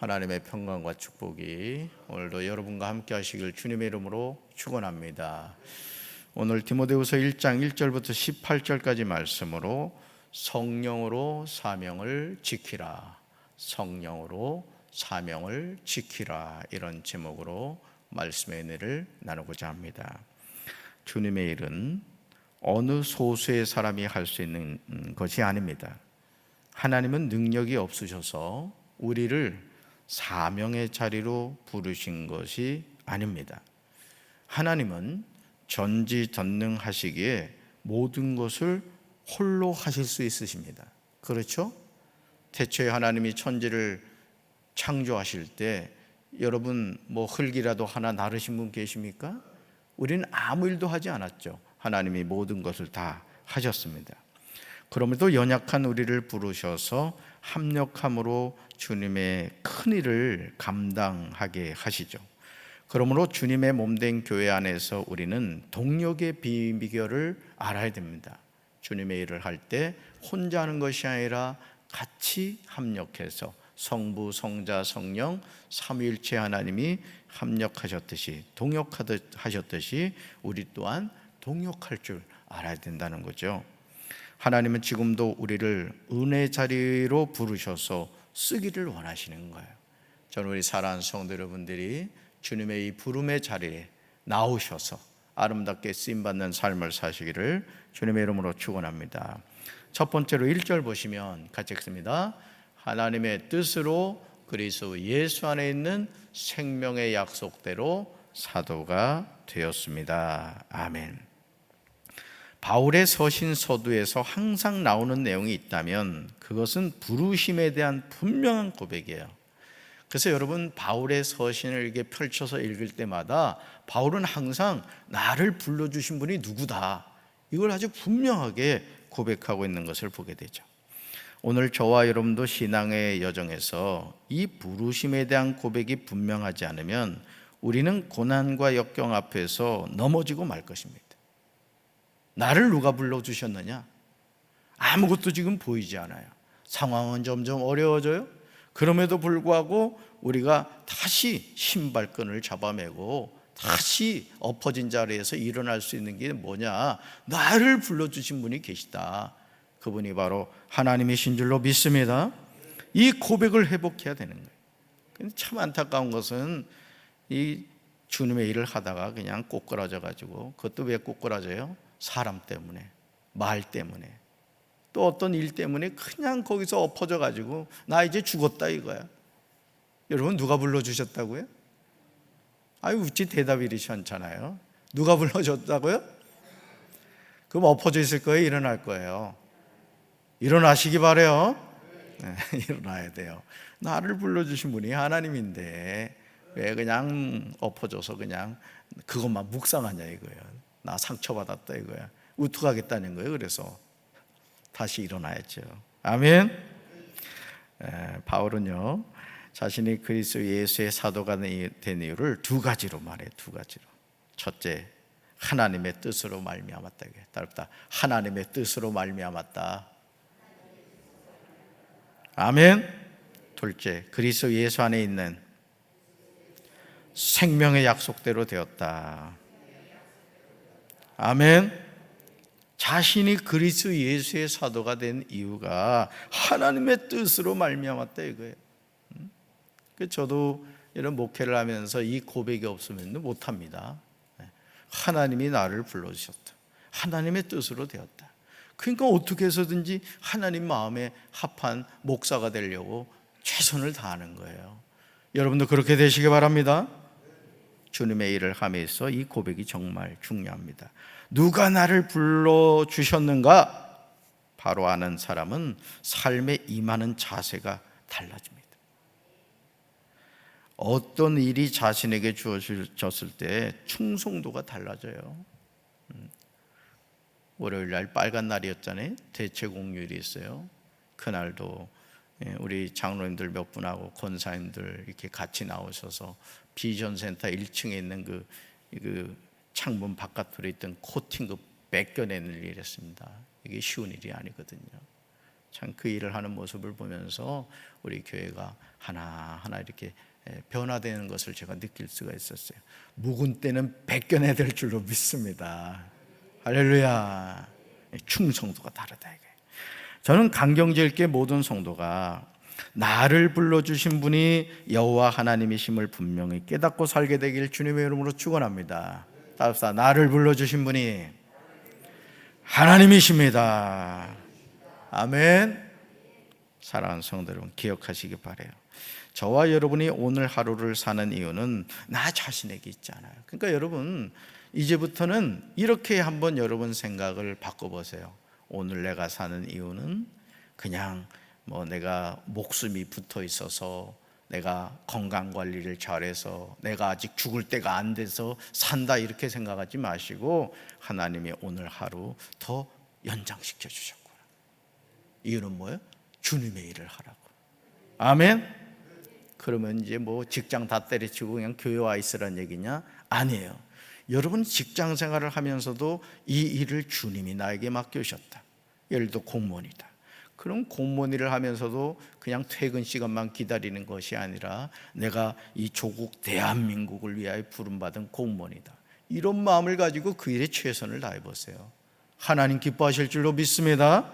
하나님의 평강과 축복이 오늘도 여러분과 함께 하시길 주님의 이름으로 축원합니다. 오늘 디모데후서 1장 1절부터 18절까지 말씀으로 성령으로 사명을 지키라, 성령으로 사명을 지키라, 이런 제목으로 말씀의 은혜를 나누고자 합니다. 주님의 일은 어느 소수의 사람이 할 수 있는 것이 아닙니다. 하나님은 능력이 없으셔서 우리를 사명의 자리로 부르신 것이 아닙니다. 하나님은 전지전능하시기에 모든 것을 홀로 하실 수 있으십니다. 그렇죠? 태초에 하나님이 천지를 창조하실 때 여러분 흙이라도 하나 나르신 분 계십니까? 우리는 아무 일도 하지 않았죠. 하나님이 모든 것을 다 하셨습니다. 그럼에도 연약한 우리를 부르셔서 합력함으로 주님의 큰 일을 감당하게 하시죠. 그러므로 주님의 몸된 교회 안에서 우리는 동력의 비결을 알아야 됩니다. 주님의 일을 할 때 혼자 하는 것이 아니라 같이 합력해서 성부, 성자, 성령 삼위일체 하나님이 합력하셨듯이 동역하셨듯이 우리 또한 동역할 줄 알아야 된다는 거죠. 하나님은 지금도 우리를 은혜 자리로 부르셔서 쓰기를 원하시는 거예요. 저는 우리 사랑하는 성도 여러분들이 주님의 이 부름의 자리에 나오셔서 아름답게 쓰임받는 삶을 사시기를 주님의 이름으로 축원합니다. 첫 번째로 1절 보시면 같이 읽습니다. 하나님의 뜻으로 그리스도 예수 안에 있는 생명의 약속대로 사도가 되었습니다. 아멘. 바울의 서신 서두에서 항상 나오는 내용이 있다면 그것은 부르심에 대한 분명한 고백이에요. 그래서 여러분 바울의 서신을 이렇게 펼쳐서 읽을 때마다 바울은 항상 나를 불러주신 분이 누구다, 이걸 아주 분명하게 고백하고 있는 것을 보게 되죠. 오늘 저와 여러분도 신앙의 여정에서 이 부르심에 대한 고백이 분명하지 않으면 우리는 고난과 역경 앞에서 넘어지고 말 것입니다. 나를 누가 불러주셨느냐? 아무것도 지금 보이지 않아요. 상황은 점점 어려워져요. 그럼에도 불구하고 우리가 다시 신발끈을 잡아매고 다시 엎어진 자리에서 일어날 수 있는 게 뭐냐? 나를 불러주신 분이 계시다. 그분이 바로 하나님이신 줄로 믿습니다. 이 고백을 회복해야 되는 거예요. 근데 참 안타까운 것은 이 주님의 일을 하다가 그냥 꼬꾸라져 가지고, 그것도 왜 꼬꾸라져요? 사람 때문에, 말 때문에, 또 어떤 일 때문에 그냥 거기서 엎어져 가지고 나 이제 죽었다 이거야. 여러분 누가 불러주셨다고요? 아유, 어찌 대답이 이렇지 않잖아요. 누가 불러줬다고요? 그럼 엎어져 있을 거예요? 일어날 거예요? 일어나시기 바래요. 네, 일어나야 돼요. 나를 불러주신 분이 하나님인데 왜 그냥 엎어져서 그냥 그것만 묵상하냐 이거예요. 나 상처받았다 이거야. 우뚝하겠다는 거예요. 그래서 다시 일어나야죠. 아멘. 바울은요, 자신이 그리스도 예수의 사도가 된 이유를 두 가지로 말해요. 두 가지로. 첫째, 하나님의 뜻으로 말미암았다. 따르다. 하나님의 뜻으로 말미암았다. 아멘. 둘째, 그리스도 예수 안에 있는 생명의 약속대로 되었다. 아멘. 자신이 그리스도 예수의 사도가 된 이유가 하나님의 뜻으로 말미암았다 이거예요. 저도 이런 목회를 하면서 이 고백이 없으면 못합니다. 하나님이 나를 불러주셨다. 하나님의 뜻으로 되었다. 그러니까 어떻게 해서든지 하나님 마음에 합한 목사가 되려고 최선을 다하는 거예요. 여러분도 그렇게 되시기 바랍니다. 주님의 일을 함에서 이 고백이 정말 중요합니다. 누가 나를 불러주셨는가? 바로 아는 사람은 삶에 임하는 자세가 달라집니다. 어떤 일이 자신에게 주어졌을 때 충성도가 달라져요. 월요일 날 빨간 날이었잖아요. 대체공휴일이 있어요. 그날도 우리 장로님들 몇 분하고 권사님들 이렇게 같이 나오셔서 비전센터 1층에 있는 그 창문 바깥으로 있던 코팅그 벗겨내는 일을 했습니다. 이게 쉬운 일이 아니거든요. 참 그 일을 하는 모습을 보면서 우리 교회가 하나하나 이렇게 변화되는 것을 제가 느낄 수가 있었어요. 묵은 때는 벗겨내야 될 줄로 믿습니다. 할렐루야. 충성도가 다르다 이게. 저는 강경제 있게 모든 성도가 나를 불러주신 분이 여호와 하나님이심을 분명히 깨닫고 살게 되길 주님의 이름으로 축원합니다. 따라서 나를 불러주신 분이 하나님이십니다. 아멘. 사랑하는 성도 여러분, 기억하시기 바라요. 저와 여러분이 오늘 하루를 사는 이유는 나 자신에게 있지 않아요. 그러니까 여러분, 이제부터는 이렇게 한번 여러분 생각을 바꿔보세요. 오늘 내가 사는 이유는 그냥 내가 목숨이 붙어 있어서, 내가 건강관리를 잘해서, 내가 아직 죽을 때가 안 돼서 산다, 이렇게 생각하지 마시고 하나님이 오늘 하루 더 연장시켜 주셨구나. 이유는 뭐예요? 주님의 일을 하라고. 아멘. 그러면 이제 직장 다 때려치고 그냥 교회 와 있으란 얘기냐? 아니에요. 여러분 직장 생활을 하면서도 이 일을 주님이 나에게 맡겨주셨다. 예를 들어 공무원이다. 그럼 공무원 일을 하면서도 그냥 퇴근 시간만 기다리는 것이 아니라 내가 이 조국 대한민국을 위하여 부름받은 공무원이다. 이런 마음을 가지고 그 일에 최선을 다해보세요. 하나님 기뻐하실 줄로 믿습니다.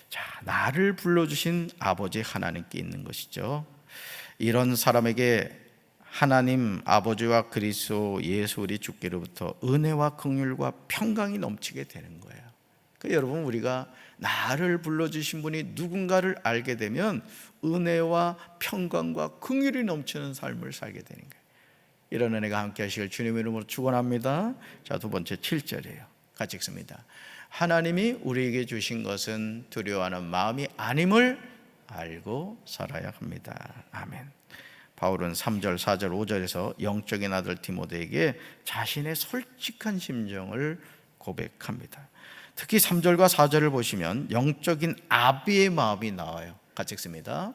자, 나를 불러주신 아버지 하나님께 있는 것이죠. 이런 사람에게 하나님 아버지와 그리스도 예수 우리 주께로부터 은혜와 긍휼과 평강이 넘치게 되는 거예요. 그러니까 여러분, 우리가 나를 불러주신 분이 누군가를 알게 되면 은혜와 평강과 긍휼이 넘치는 삶을 살게 되는 거예요. 이런 은혜가 함께 하시길 주님의 이름으로 축원합니다. 자, 두 번째 7절이에요. 같이 읽습니다. 하나님이 우리에게 주신 것은 두려워하는 마음이 아님을 알고 살아야 합니다. 아멘. 바울은 3절, 4절, 5절에서 영적인 아들 디모데에게 자신의 솔직한 심정을 고백합니다. 특히 3절과 4절을 보시면 영적인 아비의 마음이 나와요. 같이 읽습니다.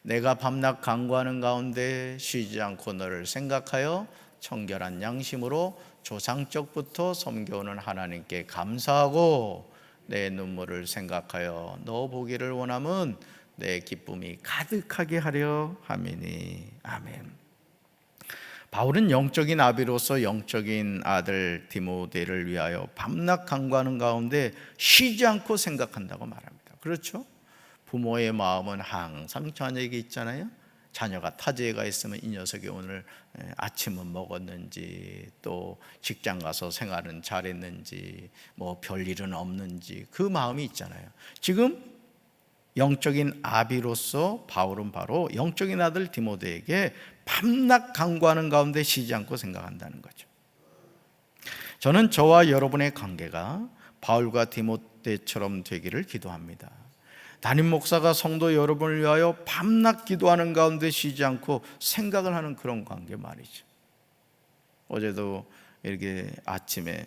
내가 밤낮 간구하는 가운데 쉬지 않고 너를 생각하여 청결한 양심으로 조상적부터 섬겨오는 하나님께 감사하고 내 눈물을 생각하여 너 보기를 원함은 내 기쁨이 가득하게 하려 함이니. 아멘. 바울은 영적인 아비로서 영적인 아들 디모데를 위하여 밤낮 간구하는 가운데 쉬지 않고 생각한다고 말합니다. 그렇죠? 부모의 마음은 항상 자녀에게 있잖아요. 자녀가 타지에 가 있으면 이 녀석이 오늘 아침은 먹었는지, 또 직장 가서 생활은 잘했는지, 별일은 없는지, 그 마음이 있잖아요. 지금 영적인 아비로서 바울은 바로 영적인 아들 디모데에게 밤낮 간구하는 가운데 쉬지 않고 생각한다는 거죠. 저는 저와 여러분의 관계가 바울과 디모데처럼 되기를 기도합니다. 담임 목사가 성도 여러분을 위하여 밤낮 기도하는 가운데 쉬지 않고 생각을 하는 그런 관계 말이죠. 어제도 이렇게 아침에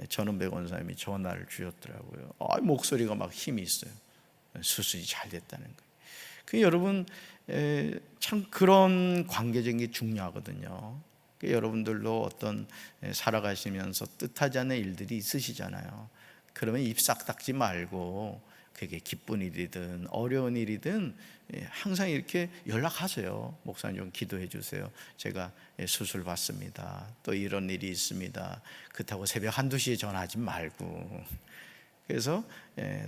전은배 권사님이 전화를 주셨더라고요. 목소리가 막 힘이 있어요. 수술이 잘 됐다는 거예요. 그 여러분, 참 그런 관계적인 게 중요하거든요. 여러분들도 어떤 살아가시면서 뜻하지 않은 일들이 있으시잖아요. 그러면 입 싹 닦지 말고 그게 기쁜 일이든 어려운 일이든 항상 이렇게 연락하세요. 목사님 좀 기도해 주세요. 제가 수술 받습니다. 또 이런 일이 있습니다. 그렇다고 새벽 1, 2시에 전화하지 말고. 그래서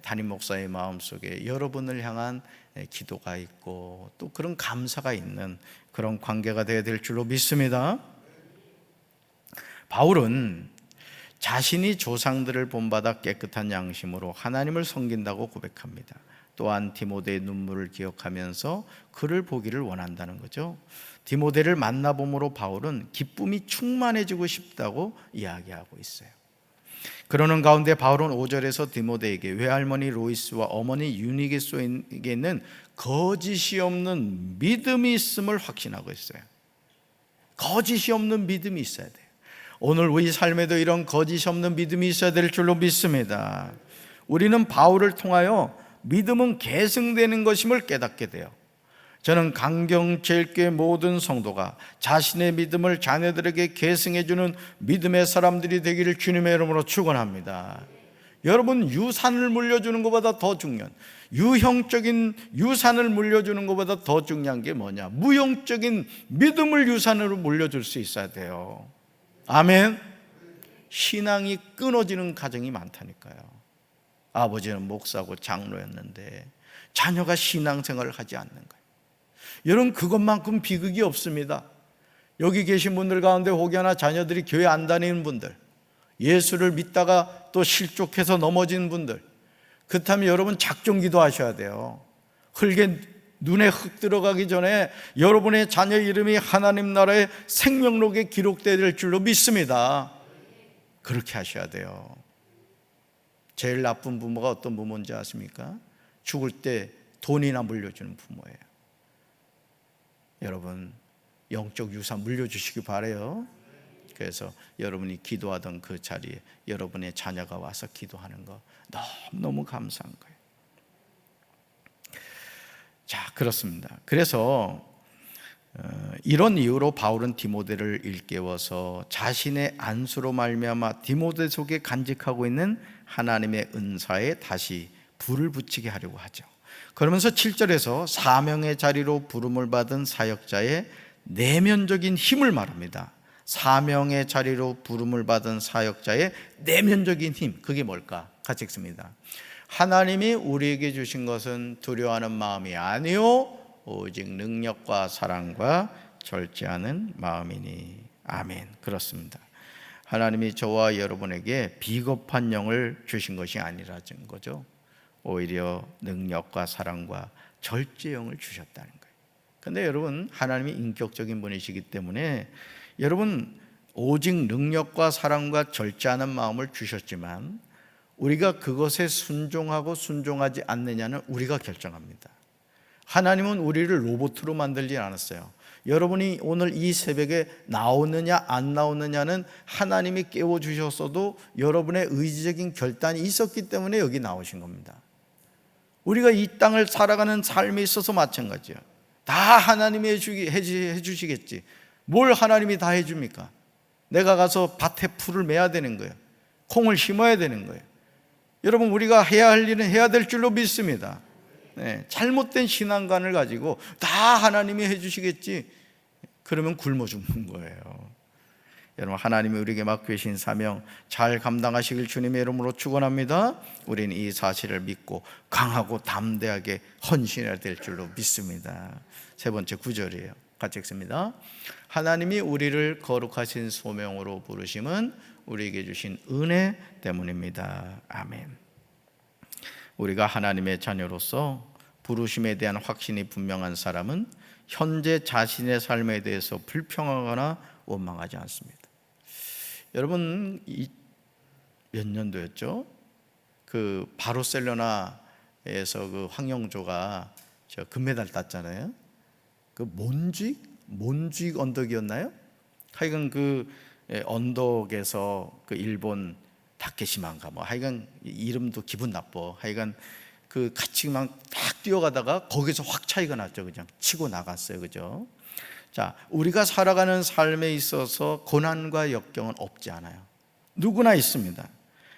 담임 목사의 마음속에 여러분을 향한 기도가 있고 또 그런 감사가 있는 그런 관계가 되어야 될 줄로 믿습니다. 바울은 자신이 조상들을 본받아 깨끗한 양심으로 하나님을 섬긴다고 고백합니다. 또한 디모데의 눈물을 기억하면서 그를 보기를 원한다는 거죠. 디모데를 만나봄으로 바울은 기쁨이 충만해지고 싶다고 이야기하고 있어요. 그러는 가운데 바울은 5절에서 디모데에게 외할머니 로이스와 어머니 유니게소에게는 거짓이 없는 믿음이 있음을 확신하고 있어요. 거짓이 없는 믿음이 있어야 돼요. 오늘 우리 삶에도 이런 거짓이 없는 믿음이 있어야 될 줄로 믿습니다. 우리는 바울을 통하여 믿음은 계승되는 것임을 깨닫게 돼요. 저는 강경제일교회 모든 성도가 자신의 믿음을 자녀들에게 계승해주는 믿음의 사람들이 되기를 주님의 이름으로 축원합니다. 여러분, 유산을 물려주는 것보다 더 중요한, 유형적인 유산을 물려주는 것보다 더 중요한 게 뭐냐? 무형적인 믿음을 유산으로 물려줄 수 있어야 돼요. 아멘. 신앙이 끊어지는 가정이 많다니까요. 아버지는 목사고 장로였는데 자녀가 신앙생활을 하지 않는 거예요. 여러분, 그것만큼 비극이 없습니다. 여기 계신 분들 가운데 혹여나 자녀들이 교회 안 다니는 분들, 예수를 믿다가 또 실족해서 넘어진 분들, 그렇다면 여러분 작정기도 하셔야 돼요. 눈에 흙 들어가기 전에 여러분의 자녀 이름이 하나님 나라의 생명록에 기록되어야 될 줄로 믿습니다. 그렇게 하셔야 돼요. 제일 나쁜 부모가 어떤 부모인지 아십니까? 죽을 때 돈이나 물려주는 부모예요. 여러분, 영적 유산 물려주시기 바라요. 그래서 여러분이 기도하던 그 자리에 여러분의 자녀가 와서 기도하는 거 너무 감사한 거예요. 자, 그렇습니다. 그래서 이런 이유로 바울은 디모데를 일깨워서 자신의 안수로 말미암아 디모데 속에 간직하고 있는 하나님의 은사에 다시 불을 붙이게 하려고 하죠. 그러면서 7절에서 사명의 자리로 부름을 받은 사역자의 내면적인 힘을 말합니다. 사명의 자리로 부름을 받은 사역자의 내면적인 힘, 그게 뭘까? 같이 읽습니다. 하나님이 우리에게 주신 것은 두려워하는 마음이 아니요 오직 능력과 사랑과 절제하는 마음이니. 아멘. 그렇습니다. 하나님이 저와 여러분에게 비겁한 영을 주신 것이 아니라는 거죠. 오히려 능력과 사랑과 절제 영을 주셨다는 거예요. 그런데 여러분, 하나님이 인격적인 분이시기 때문에 여러분, 오직 능력과 사랑과 절제하는 마음을 주셨지만 우리가 그것에 순종하고 순종하지 않느냐는 우리가 결정합니다. 하나님은 우리를 로봇으로 만들지 않았어요. 여러분이 오늘 이 새벽에 나오느냐 안 나오느냐는 하나님이 깨워주셨어도 여러분의 의지적인 결단이 있었기 때문에 여기 나오신 겁니다. 우리가 이 땅을 살아가는 삶에 있어서 마찬가지예요. 다 하나님이 해주시겠지. 뭘 하나님이 다 해줍니까? 내가 가서 밭에 풀을 매야 되는 거예요. 콩을 심어야 되는 거예요. 여러분, 우리가 해야 할 일은 해야 될 줄로 믿습니다. 잘못된 신앙관을 가지고 다 하나님이 해주시겠지, 그러면 굶어 죽는 거예요. 여러분, 하나님이 우리에게 맡기신 사명 잘 감당하시길 주님의 이름으로 축원합니다. 우리는 이 사실을 믿고 강하고 담대하게 헌신해야 될 줄로 믿습니다. 세 번째 9절이에요. 같이 읽습니다. 하나님이 우리를 거룩하신 소명으로 부르심은 우리에게 주신 은혜 때문입니다. 아멘. 우리가 하나님의 자녀로서 부르심에 대한 확신이 분명한 사람은 현재 자신의 삶에 대해서 불평하거나 원망하지 않습니다. 여러분, 몇 년도였죠? 그 바르셀로나에서 그 황영조가 저 금메달 땄잖아요. 그 몬쥐 언덕이었나요? 하여간 그 언덕에서 그 일본 다케시마인가 뭐 하여간 이름도 기분 나빠. 하여간 그 같이 막 딱 뛰어가다가 거기서 확 차이가 났죠. 그냥 치고 나갔어요. 그죠? 자, 우리가 살아가는 삶에 있어서 고난과 역경은 없지 않아요. 누구나 있습니다.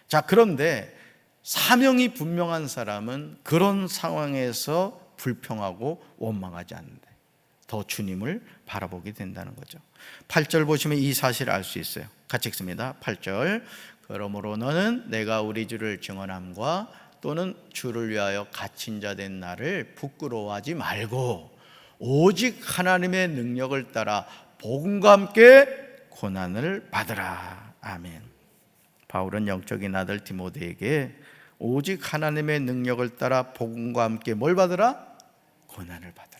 자, 그런데 사명이 분명한 사람은 그런 상황에서 불평하고 원망하지 않는다. 더 주님을 바라보게 된다는 거죠. 8절 보시면 이 사실을 알 수 있어요. 같이 읽습니다. 8절. 그러므로 너는 내가 우리 주를 증언함과 또는 주를 위하여 갇힌 자 된 나를 부끄러워하지 말고 오직 하나님의 능력을 따라 복음과 함께 고난을 받으라. 아멘. 바울은 영적인 아들 디모데에게 오직 하나님의 능력을 따라 복음과 함께 뭘 받으라? 고난을 받으라.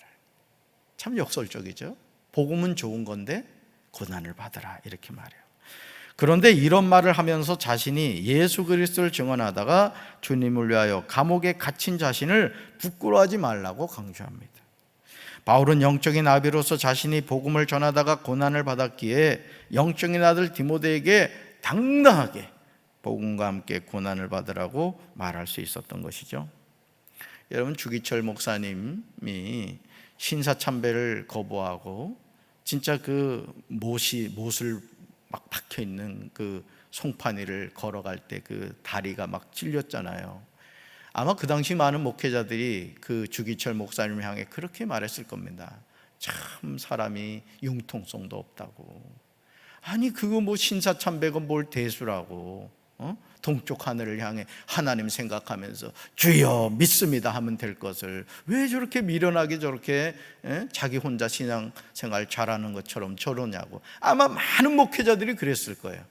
참 역설적이죠. 복음은 좋은 건데 고난을 받으라, 이렇게 말해요. 그런데 이런 말을 하면서 자신이 예수 그리스도를 증언하다가 주님을 위하여 감옥에 갇힌 자신을 부끄러워하지 말라고 강조합니다. 바울은 영적인 아비로서 자신이 복음을 전하다가 고난을 받았기에 영적인 아들 디모데에게 당당하게 복음과 함께 고난을 받으라고 말할 수 있었던 것이죠. 여러분, 주기철 목사님이 신사참배를 거부하고 진짜 그 못을 막 박혀 있는 그 송파니를 걸어갈 때 그 다리가 막 찔렸잖아요. 아마 그 당시 많은 목회자들이 그 주기철 목사님을 향해 그렇게 말했을 겁니다. 참 사람이 융통성도 없다고. 아니 그거 뭐 신사참배가 뭘 대수라고, 동쪽 하늘을 향해 하나님 생각하면서 주여 믿습니다 하면 될 것을 왜 저렇게 미련하게 저렇게 자기 혼자 신앙생활 잘하는 것처럼 저러냐고. 아마 많은 목회자들이 그랬을 거예요.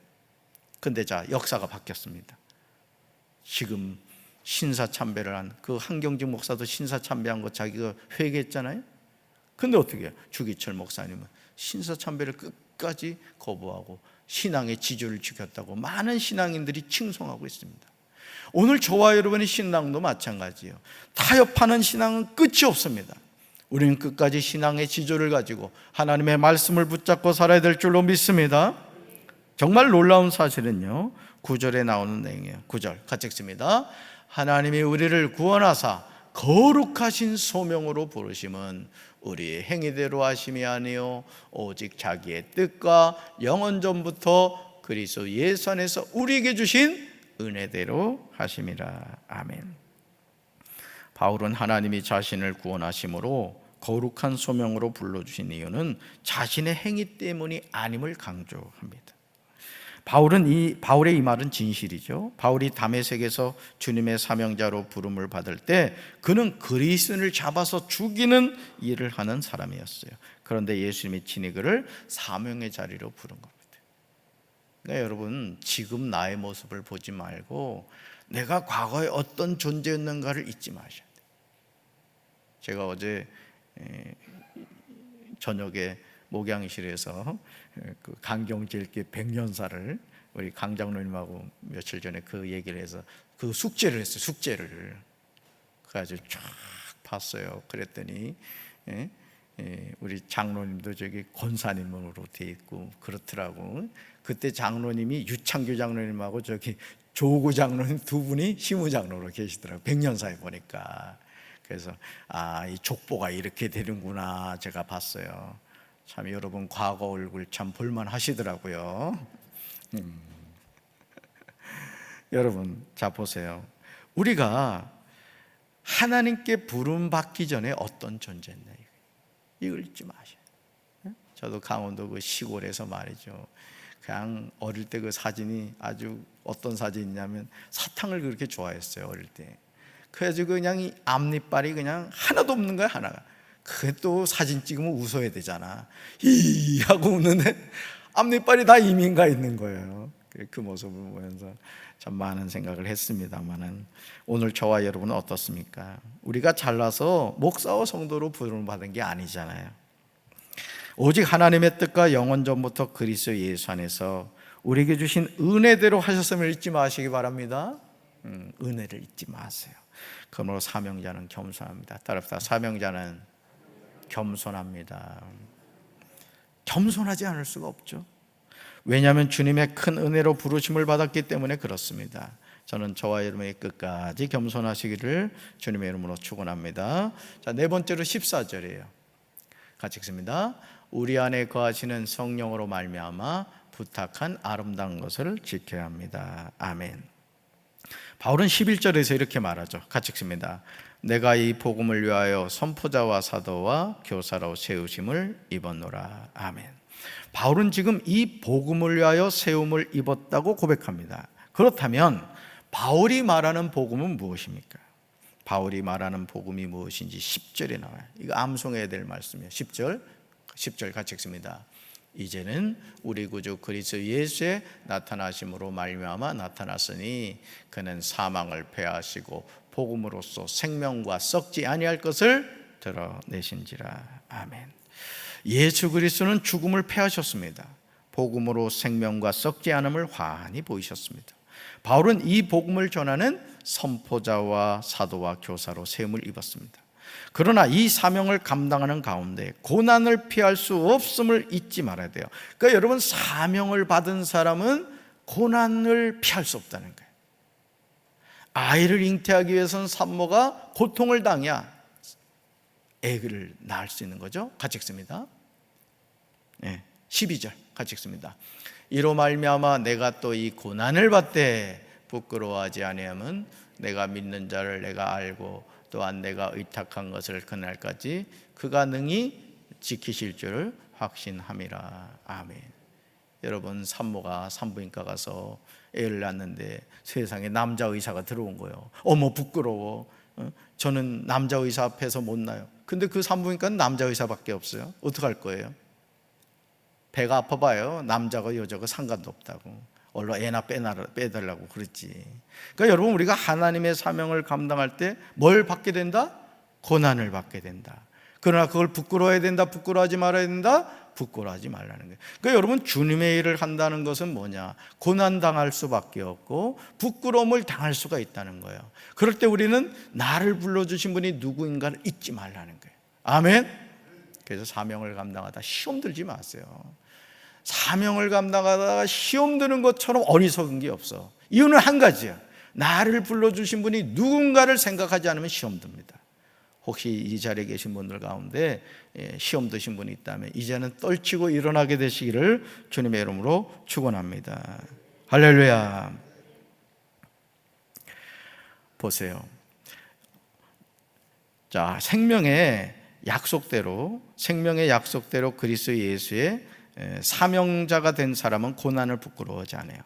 근데 자, 역사가 바뀌었습니다. 지금 신사참배를 한 그 한경직 목사도 신사참배한 거 자기가 회개했잖아요. 근데 어떻게 해요? 주기철 목사님은 신사참배를 끝까지 거부하고 신앙의 지조를 지켰다고 많은 신앙인들이 칭송하고 있습니다. 오늘 저와 여러분의 신앙도 마찬가지예요. 타협하는 신앙은 끝이 없습니다. 우리는 끝까지 신앙의 지조를 가지고 하나님의 말씀을 붙잡고 살아야 될 줄로 믿습니다. 정말 놀라운 사실은요, 9절에 나오는 내용이에요. 9절 같이 읽습니다. 하나님이 우리를 구원하사 거룩하신 소명으로 부르심은 우리의 행위대로 하심이 아니요 오직 자기의 뜻과 영원 전부터 그리스도 예수 안에서 우리에게 주신 은혜대로 하심이라. 아멘. 바울은 하나님이 자신을 구원하심으로 거룩한 소명으로 불러주신 이유는 자신의 행위 때문이 아님을 강조합니다. 바울의 이 말은 진실이죠. 바울이 다메섹에서 주님의 사명자로 부름을 받을 때 그는 그리스도인을 잡아서 죽이는 일을 하는 사람이었어요. 그런데 예수님이 친히 그를 사명의 자리로 부른 겁니다. 그러니까 여러분, 지금 나의 모습을 보지 말고 내가 과거에 어떤 존재였는가를 잊지 마셔야 돼요. 제가 어제 저녁에 목양실에서 그 강경질기 100년사를 우리 강 장로님하고 며칠 전에 그 얘기를 해서 그 숙제를 했어요. 숙제를 그래가지고 쫙 봤어요. 그랬더니 우리 장로님도 저기 권사님으로 돼 있고 그렇더라고. 그때 장로님이 유창규 장로님하고 저기 조구 장로님 두 분이 시무 장로로 계시더라고요. 100년사에 보니까. 그래서 이 족보가 이렇게 되는구나 제가 봤어요. 참 여러분 과거 얼굴 참 볼만 하시더라고요. 여러분 자 보세요. 우리가 하나님께 부름 받기 전에 어떤 존재였나 이걸 잊지 마셔요. 저도 강원도 그 시골에서 말이죠. 그냥 어릴 때 그 사진이 아주 어떤 사진이냐면 사탕을 그렇게 좋아했어요 어릴 때. 그래가지고 그냥 이 앞니빨이 그냥 하나도 없는 거야 하나가. 그게 또 사진 찍으면 웃어야 되잖아. 히 하고 웃는데 앞니빨이 다 이민가 있는 거예요. 그 모습을 보면서 참 많은 생각을 했습니다만은 오늘 저와 여러분은 어떻습니까? 우리가 잘나서 목사와 성도로 부름을 받은 게 아니잖아요. 오직 하나님의 뜻과 영원 전부터 그리스도 예수 안에서 우리에게 주신 은혜대로 하셨음을 잊지 마시기 바랍니다. 은혜를 잊지 마세요. 그러므로 사명자는 겸손합니다. 따라합시다. 사명자는 겸손합니다. 겸손하지 않을 수가 없죠. 왜냐하면 주님의 큰 은혜로 부르심을 받았기 때문에 그렇습니다. 저는 저와 여러분의 끝까지 겸손하시기를 주님의 이름으로 축원합니다. 자, 네 번째로 14절이에요. 같이 읽습니다. 우리 안에 거하시는 성령으로 말미암아 부탁한 아름다운 것을 지켜야 합니다. 아멘. 바울은 11절에서 이렇게 말하죠. 같이 읽습니다. 내가 이 복음을 위하여 선포자와 사도와 교사로 세우심을 입었노라. 아멘. 바울은 지금 이 복음을 위하여 세움을 입었다고 고백합니다. 그렇다면 바울이 말하는 복음은 무엇입니까? 바울이 말하는 복음이 무엇인지 10절에 나와요. 이거 암송해야 될 말씀이에요. 10절 같이 읽습니다. 이제는 우리 구주 그리스도 예수의 나타나심으로 말미암아 나타났으니 그는 사망을 패하시고 복음으로써 생명과 썩지 아니할 것을 드러내신지라. 아멘. 예수 그리스도는 죽음을 패하셨습니다. 복음으로 생명과 썩지 않음을 환히 보이셨습니다. 바울은 이 복음을 전하는 선포자와 사도와 교사로 세움을 입었습니다. 그러나 이 사명을 감당하는 가운데 고난을 피할 수 없음을 잊지 말아야 돼요. 그러니까 여러분, 사명을 받은 사람은 고난을 피할 수 없다는 거예요. 아이를 잉태하기 위해서는 산모가 고통을 당해야 애를 낳을 수 있는 거죠. 같이 읽습니다. 네. 12절 같이 읽습니다. 이로 말미암아 내가 또 이 고난을 받되 부끄러워하지 아니함은 내가 믿는 자를 내가 알고 또한 내가 의탁한 것을 그날까지 그가 능히 지키실 줄을 확신함이라. 아멘. 여러분, 산모가 산부인과 가서 애를 낳는데 세상에 남자 의사가 들어온 거예요. 어머 부끄러워. 저는 남자 의사 앞에서 못 낳아요. 근데 그 산부인과는 남자 의사밖에 없어요. 어떡할 거예요? 배가 아파봐요. 남자가 여자가 상관도 없다고. 얼른 애나 빼달라고 그랬지. 그러니까 여러분, 우리가 하나님의 사명을 감당할 때 뭘 받게 된다? 고난을 받게 된다. 그러나 그걸 부끄러워해야 된다? 부끄러워하지 말아야 된다? 부끄러워하지 말라는 거예요. 그러니까 여러분, 주님의 일을 한다는 것은 뭐냐? 고난당할 수밖에 없고 부끄러움을 당할 수가 있다는 거예요. 그럴 때 우리는 나를 불러주신 분이 누구인가를 잊지 말라는 거예요. 아멘. 그래서 사명을 감당하다 시험 들지 마세요. 사명을 감당하다가 시험 드는 것처럼 어리석은 게 없어. 이유는 한 가지야. 나를 불러주신 분이 누군가를 생각하지 않으면 시험 듭니다. 혹시 이 자리에 계신 분들 가운데 시험 드신 분이 있다면 이제는 떨치고 일어나게 되시기를 주님의 이름으로 축원합니다. 할렐루야. 보세요. 자, 생명의 약속대로 그리스도 예수의 사명자가 된 사람은 고난을 부끄러워하지 않아요.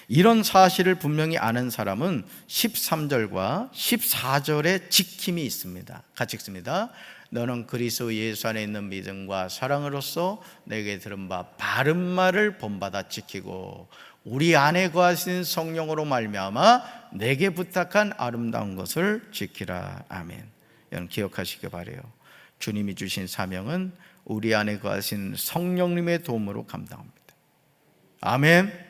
이런 사실을 분명히 아는 사람은 13절과 14절에 지킴이 있습니다. 같이 읽습니다. 너는 그리스도 예수 안에 있는 믿음과 사랑으로서 내게 들은 바 바른 말을 본받아 지키고 우리 안에 거하신 성령으로 말미암아 내게 부탁한 아름다운 것을 지키라. 아멘. 여러분 기억하시기 바라요. 주님이 주신 사명은 우리 안에 거하신 성령님의 도움으로 감당합니다. 아멘.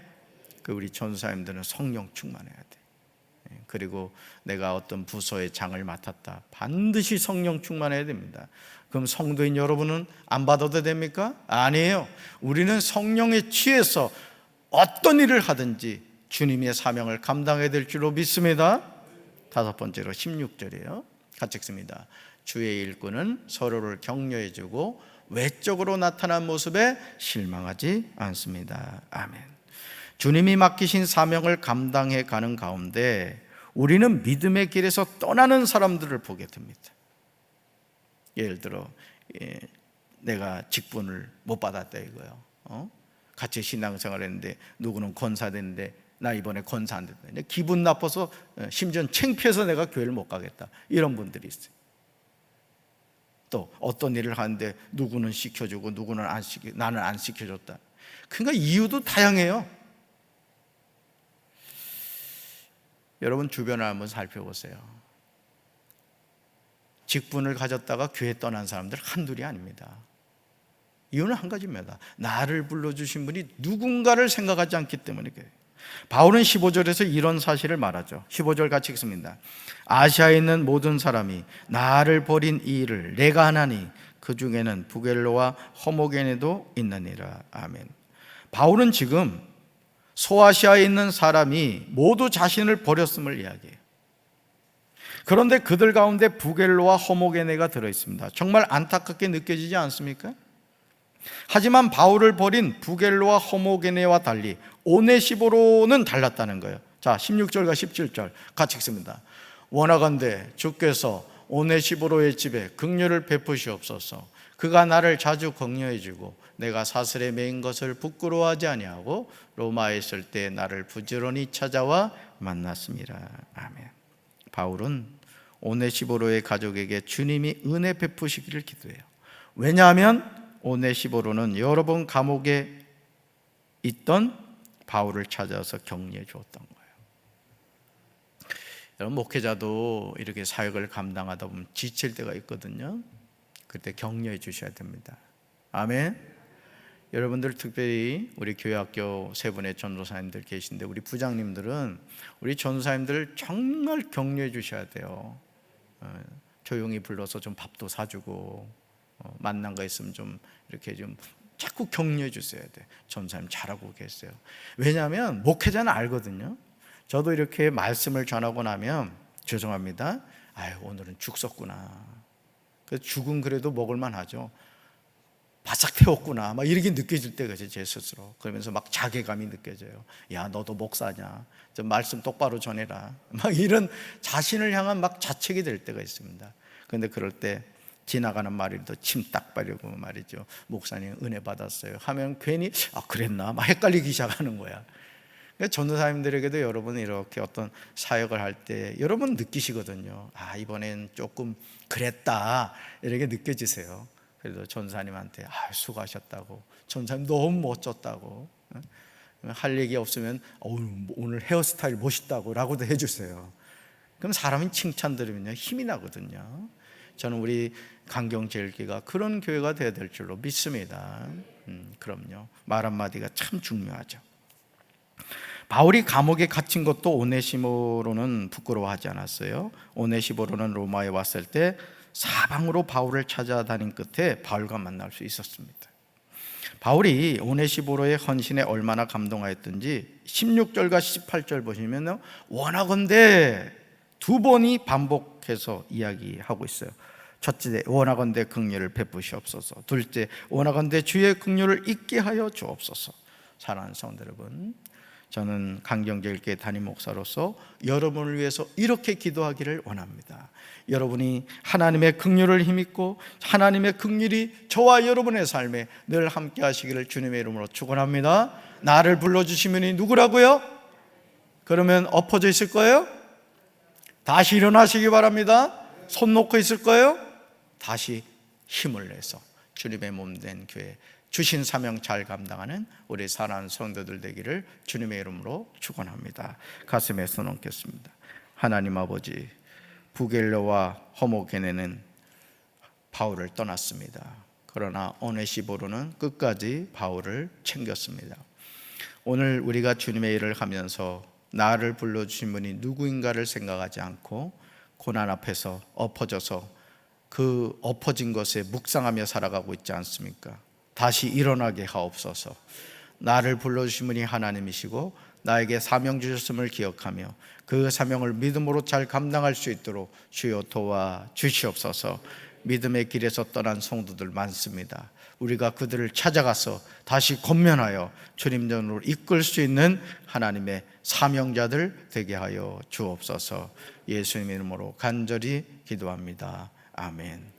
우리 전사님들은 성령 충만해야 돼. 그리고 내가 어떤 부서의 장을 맡았다, 반드시 성령 충만해야 됩니다. 그럼 성도인 여러분은 안 받아도 됩니까? 아니에요. 우리는 성령에 취해서 어떤 일을 하든지 주님의 사명을 감당해야 될 줄로 믿습니다. 다섯 번째로 16절이에요. 같이 읽습니다. 주의 일꾼은 서로를 격려해주고 외적으로 나타난 모습에 실망하지 않습니다. 아멘. 주님이 맡기신 사명을 감당해 가는 가운데 우리는 믿음의 길에서 떠나는 사람들을 보게 됩니다. 예를 들어 내가 직분을 못 받았다 이거예요. 같이 신앙생활 했는데 누구는 권사 됐는데 나 이번에 권사 안 됐다. 기분 나빠서 심지어 창피해서 내가 교회를 못 가겠다. 이런 분들이 있어요. 또 어떤 일을 하는데 누구는 시켜주고 누구는 나는 안 시켜줬다. 그러니까 이유도 다양해요. 여러분 주변을 한번 살펴보세요. 직분을 가졌다가 교회 떠난 사람들 한둘이 아닙니다. 이유는 한 가지입니다. 나를 불러주신 분이 누군가를 생각하지 않기 때문에 그래요. 바울은 15절에서 이런 사실을 말하죠. 15절 같이 읽습니다. 아시아에 있는 모든 사람이 나를 버린 이 일을 내가 하나니 그 중에는 부겔로와 허모게네도 있느니라. 아멘. 바울은 지금 소아시아에 있는 사람이 모두 자신을 버렸음을 이야기해요. 그런데 그들 가운데 부겔로와 허모게네가 들어있습니다. 정말 안타깝게 느껴지지 않습니까? 하지만 바울을 버린 부겔로와 허모게네와 달리 오네시보로는 달랐다는 거예요. 자, 16절과 17절 같이 읽습니다. 원하건대 주께서 오네시보로의 집에 긍휼을 베푸시옵소서. 그가 나를 자주 격려해주고 내가 사슬에 매인 것을 부끄러워하지 아니하고 로마에 있을 때 나를 부지런히 찾아와 만났습니다. 아멘. 바울은 오네시보로의 가족에게 주님이 은혜 베푸시기를 기도해요. 왜냐하면 오네시보로는 여러 번 감옥에 있던 바울을 찾아서 격려해 주었던 거예요. 여러분 목회자도 이렇게 사역을 감당하다 보면 지칠 때가 있거든요. 그때 격려해 주셔야 됩니다. 아멘. 여러분들 특별히 우리 교회학교 세 분의 전도사님들 계신데 우리 부장님들은 우리 전도사님들 정말 격려해 주셔야 돼요. 조용히 불러서 좀 밥도 사주고 만난 거 있으면 좀 이렇게 좀 자꾸 격려해 주셔야 돼. 전도사님 잘하고 계세요. 왜냐하면 목회자는 알거든요. 저도 이렇게 말씀을 전하고 나면 죄송합니다. 아유 오늘은 죽 썼구나. 그 죽은 그래도 먹을만 하죠. 바싹 태웠구나, 막 이렇게 느껴질 때가 있어요, 제 스스로. 그러면서 막 자괴감이 느껴져요. 야, 너도 목사냐, 좀 말씀 똑바로 전해라, 막 이런 자신을 향한 막 자책이 될 때가 있습니다. 그런데 그럴 때 지나가는 말이라도 침 딱 바르고 말이죠, 목사님 은혜 받았어요 하면 괜히 그랬나 막 헷갈리기 시작하는 거야. 전도사님들에게도 여러분 이렇게 어떤 사역을 할 때 여러분 느끼시거든요. 이번엔 조금 그랬다, 이렇게 느껴지세요. 그래도 전사님한테 수고하셨다고, 전사님 너무 멋졌다고, 할 얘기 없으면 오늘 헤어스타일 멋있다고 라고도 해주세요. 그럼 사람이 칭찬 들으면요 힘이 나거든요. 저는 우리 강경제일교회가 그런 교회가 되어야 될 줄로 믿습니다. 그럼요, 말 한마디가 참 중요하죠. 바울이 감옥에 갇힌 것도 오네시모로는 부끄러워하지 않았어요. 오네시모로는 로마에 왔을 때 사방으로 바울을 찾아다닌 끝에 바울과 만날 수 있었습니다. 바울이 오네시모로의 헌신에 얼마나 감동하였던지 16절과 18절 보시면 원하건대 두 번이 반복해서 이야기하고 있어요. 첫째, 원하건대 긍휼을 베푸시옵소서. 둘째, 원하건대 주의 긍휼을 잊게 하여 주옵소서. 사랑하는 성도 여러분, 저는 강경제일교회 담임 목사로서 여러분을 위해서 이렇게 기도하기를 원합니다. 여러분이 하나님의 긍휼을 힘입고 하나님의 긍휼이 저와 여러분의 삶에 늘 함께 하시기를 주님의 이름으로 축원합니다. 나를 불러주시면이 누구라고요? 그러면 엎어져 있을 거예요? 다시 일어나시기 바랍니다. 손 놓고 있을 거예요? 다시 힘을 내서 주님의 몸된 교회, 주신 사명 잘 감당하는 우리 사랑하는 성도들 되기를 주님의 이름으로 축원합니다. 가슴에 손 얹겠습니다. 하나님 아버지, 부겔러와 허모게네는 바울을 떠났습니다. 그러나 오네시모로는 끝까지 바울을 챙겼습니다. 오늘 우리가 주님의 일을 하면서 나를 불러주신 분이 누구인가를 생각하지 않고 고난 앞에서 엎어져서 그 엎어진 것에 묵상하며 살아가고 있지 않습니까? 다시 일어나게 하옵소서. 나를 불러주신 분이 하나님이시고 나에게 사명 주셨음을 기억하며 그 사명을 믿음으로 잘 감당할 수 있도록 주여 도와 주시옵소서. 믿음의 길에서 떠난 성도들 많습니다. 우리가 그들을 찾아가서 다시 권면하여 주님 전으로 이끌 수 있는 하나님의 사명자들 되게 하여 주옵소서. 예수님의 이름으로 간절히 기도합니다. 아멘.